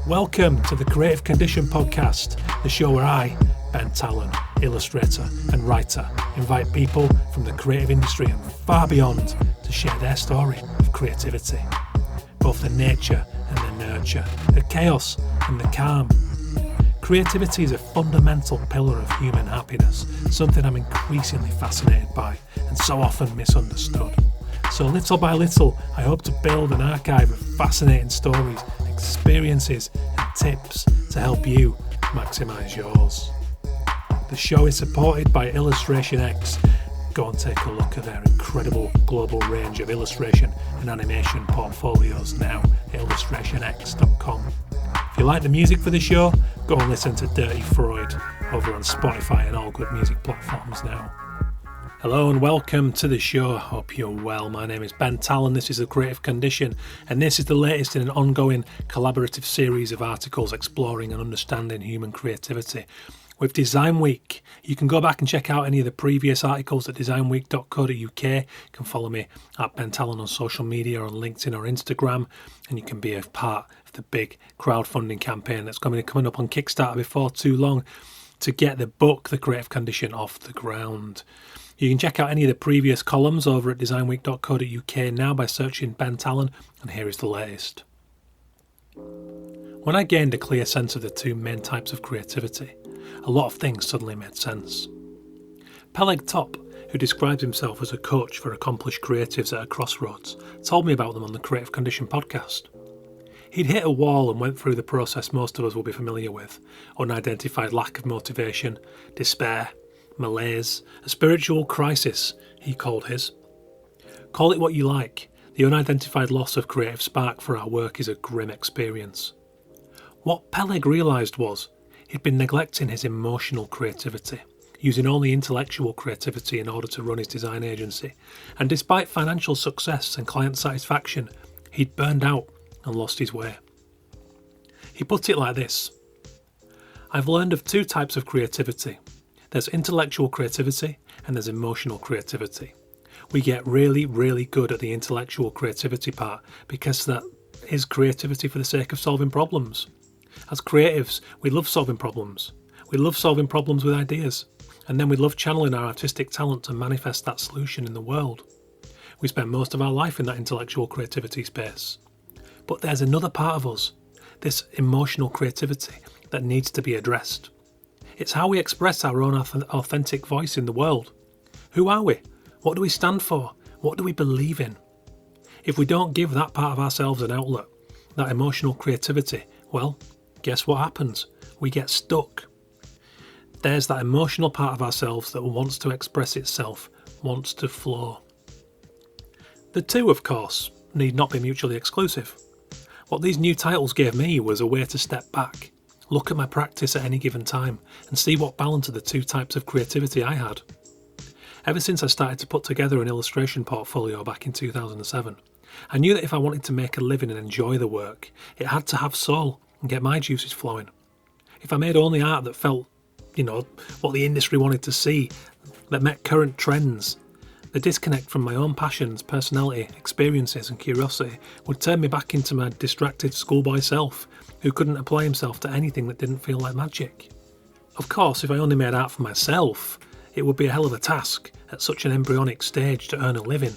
Welcome to the Creative Condition Podcast, the show where I, Ben Tallon, illustrator and writer, invite people from the creative industry and far beyond to share their story of creativity. Both the nature and the nurture, the chaos and the calm. Creativity is a fundamental pillar of human happiness, something I'm increasingly fascinated by and so often misunderstood. So little by little, I hope to build an archive of fascinating stories, experiences and tips to help you maximise yours. The show is supported by Illustration X. Go and take a look at their incredible global range of illustration and animation portfolios now at illustrationx.com. If you like the music for the show, go and listen to Dirty Freud over on Spotify and all good music platforms now. Hello and welcome to the show. Hope you're well. My name is Ben Tallon. This is The Creative Condition, and this is the latest in an ongoing collaborative series of articles exploring and understanding human creativity. With Design Week, you can go back and check out any of the previous articles at designweek.co.uk. You can follow me at Ben Tallon on social media, on LinkedIn or Instagram, and you can be a part of the big crowdfunding campaign that's coming up on Kickstarter before too long to get the book, The Creative Condition, off the ground. You can check out any of the previous columns over at designweek.co.uk now by searching Ben Tallon, and here is the latest. When I gained a clear sense of the two main types of creativity, a lot of things suddenly made sense. Peleg Top, who describes himself as a coach for accomplished creatives at a crossroads, told me about them on the Creative Condition podcast. He'd hit a wall and went through the process most of us will be familiar with: unidentified lack of motivation, despair, malaise, a spiritual crisis, he called his. Call it what you like, the unidentified loss of creative spark for our work is a grim experience. What Peleg realised was he'd been neglecting his emotional creativity, using only intellectual creativity in order to run his design agency, and despite financial success and client satisfaction, he'd burned out and lost his way. He put it like this: I've learned of two types of creativity. There's intellectual creativity and there's emotional creativity. We get really, really good at the intellectual creativity part because that is creativity for the sake of solving problems. As creatives, we love solving problems. We love solving problems with ideas, and then we love channeling our artistic talent to manifest that solution in the world. We spend most of our life in that intellectual creativity space. But there's another part of us, this emotional creativity, that needs to be addressed. It's how we express our own authentic voice in the world. Who are we? What do we stand for? What do we believe in? If we don't give that part of ourselves an outlet, that emotional creativity, well, guess what happens? We get stuck. There's that emotional part of ourselves that wants to express itself, wants to flow. The two, of course, need not be mutually exclusive. What these new titles gave me was a way to step back, look at my practice at any given time, and see what balance of the two types of creativity I had. Ever since I started to put together an illustration portfolio back in 2007, I knew that if I wanted to make a living and enjoy the work, it had to have soul and get my juices flowing. If I made only art that felt, what the industry wanted to see, that met current trends, the disconnect from my own passions, personality, experiences and curiosity would turn me back into my distracted schoolboy self who couldn't apply himself to anything that didn't feel like magic. Of course, if I only made art for myself, it would be a hell of a task at such an embryonic stage to earn a living.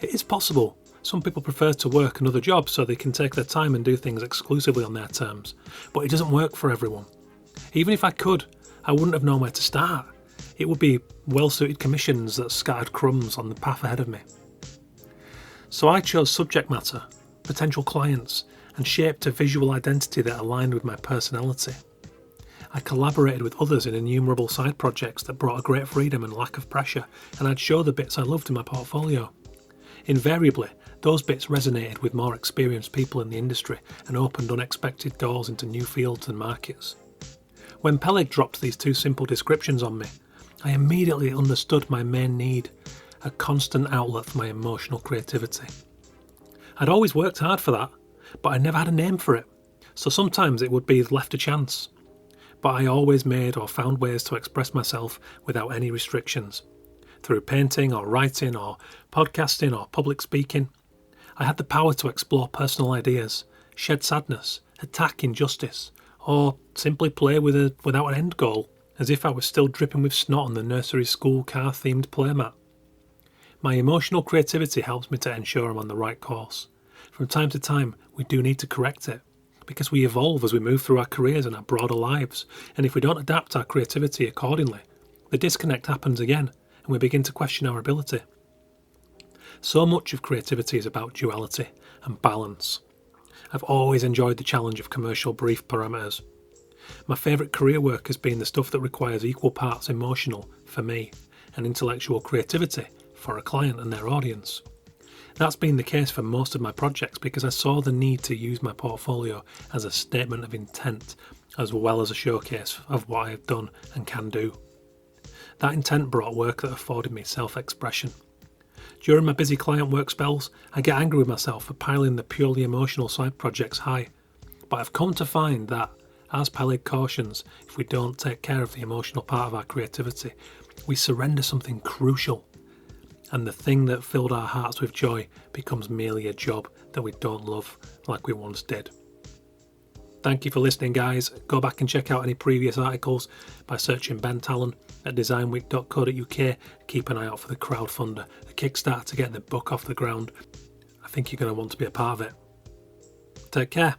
It is possible. Some people prefer to work another job so they can take their time and do things exclusively on their terms, but it doesn't work for everyone. Even if I could, I wouldn't have known where to start. It would be well-suited commissions that scattered crumbs on the path ahead of me. So I chose subject matter, potential clients, and shaped a visual identity that aligned with my personality. I collaborated with others in innumerable side projects that brought a great freedom and lack of pressure, and I'd show the bits I loved in my portfolio. Invariably, those bits resonated with more experienced people in the industry and opened unexpected doors into new fields and markets. When Peleg dropped these two simple descriptions on me, I immediately understood my main need, a constant outlet for my emotional creativity. I'd always worked hard for that, but I never had a name for it, so sometimes it would be left to chance. But I always made or found ways to express myself without any restrictions. Through painting or writing or podcasting or public speaking, I had the power to explore personal ideas, shed sadness, attack injustice, or simply play without an end goal, as if I was still dripping with snot on the nursery school car-themed playmat. My emotional creativity helps me to ensure I'm on the right course. From time to time, we do need to correct it, because we evolve as we move through our careers and our broader lives, and if we don't adapt our creativity accordingly, the disconnect happens again, and we begin to question our ability. So much of creativity is about duality and balance. I've always enjoyed the challenge of commercial brief parameters. My favourite career work has been the stuff that requires equal parts emotional, for me, and intellectual creativity, for a client and their audience. That's been the case for most of my projects because I saw the need to use my portfolio as a statement of intent as well as a showcase of what I have done and can do. That intent brought work that afforded me self-expression. During my busy client work spells, I get angry with myself for piling the purely emotional side projects high. But I've come to find that, as Peleg cautions, if we don't take care of the emotional part of our creativity, we surrender something crucial. And the thing that filled our hearts with joy becomes merely a job that we don't love like we once did. Thank you for listening, guys. Go back and check out any previous articles by searching Ben Tallon at designweek.co.uk. Keep an eye out for the crowdfunder, the Kickstarter to get the book off the ground. I think you're going to want to be a part of it. Take care.